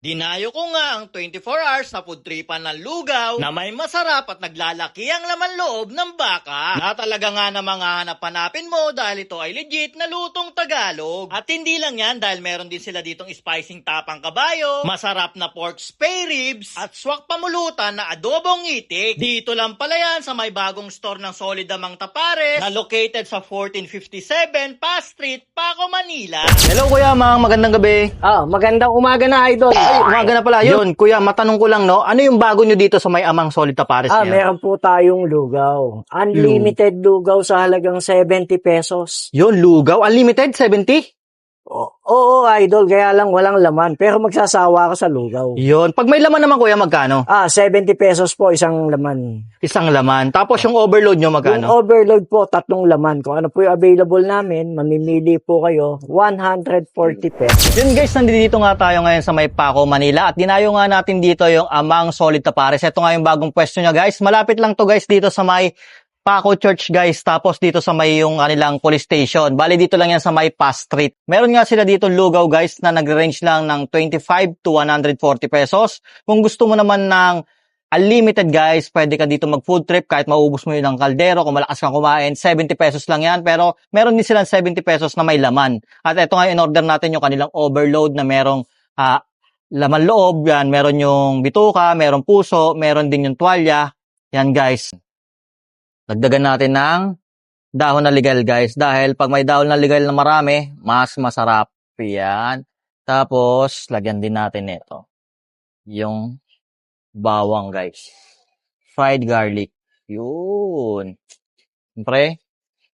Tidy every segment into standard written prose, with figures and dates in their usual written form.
Dinayo ko nga ang 24 hours na foodtripan ng lugaw na may masarap at naglalaki ang laman loob ng baka. Na talaga nga na mga hanap-hanapin mo dahil ito ay legit na lutong Tagalog. At hindi lang yan dahil meron din sila ditong spicing tapang kabayo, masarap na pork spare ribs, at swak pamulutan na adobong itik. Dito lang pala yan sa may bagong store ng Solid Amang Tapares na located sa 1457 Pass Street, Paco, Manila. Hello Kuya Mang, magandang gabi. Magandang umaga na, idol. Umaga na pala. Yun, Kuya, matanong ko lang, no? Ano yung bago nyo dito sa may Amang Solid Tapares niya? Meron po tayong lugaw. Unlimited lugaw sa halagang 70 pesos. Yun, lugaw. Unlimited, 70? Oo, idol. Kaya lang walang laman. Pero magsasawa ka sa lugaw. Yun. Pag may laman naman, Kuya, magkano? 70 pesos po isang laman. Isang laman. Tapos yung overload nyo, Yung magkano? overload po, 3 laman. Kung ano po yung available namin, mamimili po kayo, 140 pesos. Yun guys, nandito nga tayo ngayon sa may Paco, Manila. At dinayo nga natin dito yung Amang Solid Tapares. Ito nga yung bagong pwesto niya guys. Malapit lang to guys dito sa may Paco Church guys, tapos dito sa may yung kanilang police station. Bali dito lang yan sa may Pass Street. Meron nga sila dito lugaw guys na nag-range lang ng 25 to 140 pesos. Kung gusto mo naman ng unlimited guys, pwede ka dito mag food trip kahit maubos mo yun ng kaldero. Kung malakas kang kumain, 70 pesos lang yan. Pero meron din silang 70 pesos na may laman. At ito nga in-order natin yung kanilang overload na merong laman loob. Yan, meron yung bituka, meron puso, meron din yung tuwalya. Yan guys. Dagdagan natin ng dahon na legal guys. Dahil pag may dahon na legal na marami, mas masarap. Yan. Tapos, lagyan din natin ito. Yung bawang guys. Fried garlic. Yun. Siyempre,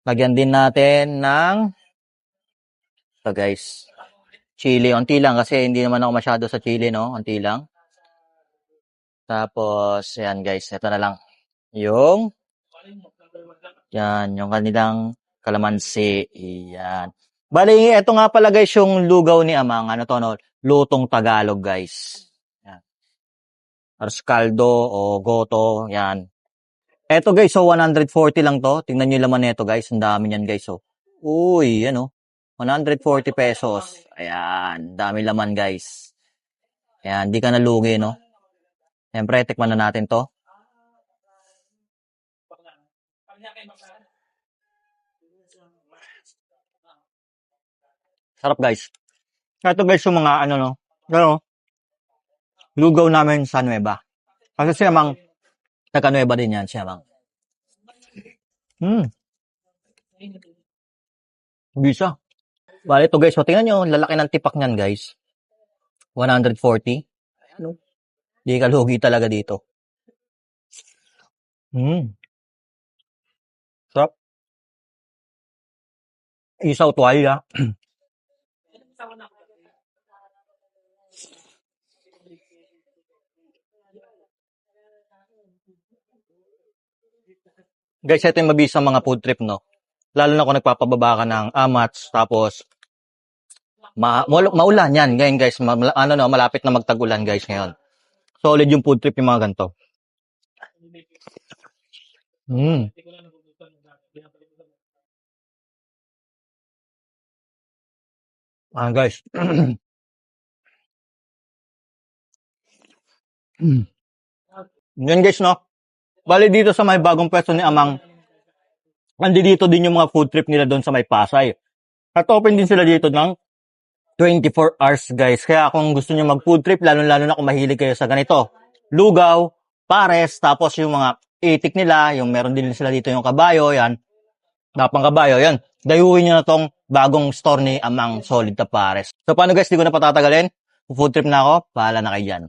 lagyan din natin ng ito guys. Chili. Unti lang kasi hindi naman ako masyado sa chili, no? Unti lang. Tapos, yan guys. Ito na lang. Yan, yung kanilang kalamansi. Yan. Bali, ito nga pala guys yung lugaw ni Amang. Ano to, no? Lutong Tagalog guys. Yan. Ars caldo o goto. Yan. Eto guys, so 140 lang to. Tingnan nyo yung laman nito guys. Ang dami niyan guys. So. Uy, yan 140 pesos. Ayan. Dami laman guys. Ayan, di ka nalugi, no? Siyempre, tikman na natin to. Sarap guys. Ito guys yung mga lugaw namin sa Nueva. Kasi siya mang taga-Nueva din yan siya mang. Bisa. Bale ito guys, so tingnan nyo, lalaki ng tipak niyan guys. 140. Ayan Di ka lugi talaga dito. Sarap. Isaw tuwalya. Guys, ito yung mabisa mga food trip, no? Lalo na kung nagpapababa ka ng amats, tapos maulan yan. Ngayon guys, malapit na magtag-ulan guys ngayon. Solid yung food trip yung mga ganito. Guys. Yan guys, no? Bali dito sa may bagong pwesto ni Amang, dito din yung mga food trip nila doon sa may Pasay. At open din sila dito ng 24 hours guys. Kaya kung gusto nyo mag food trip, lalo-lalo na kung mahilig kayo sa ganito, lugaw, pares, tapos yung mga itik nila, yung meron din sila dito yung kabayo, yan. Tapang kabayo, yan. Dayuhin nyo na tong bagong store ni Amang Solid Tapares. So paano guys, di ko na patatagalin. Food trip na ako, bahala na kayo dyan.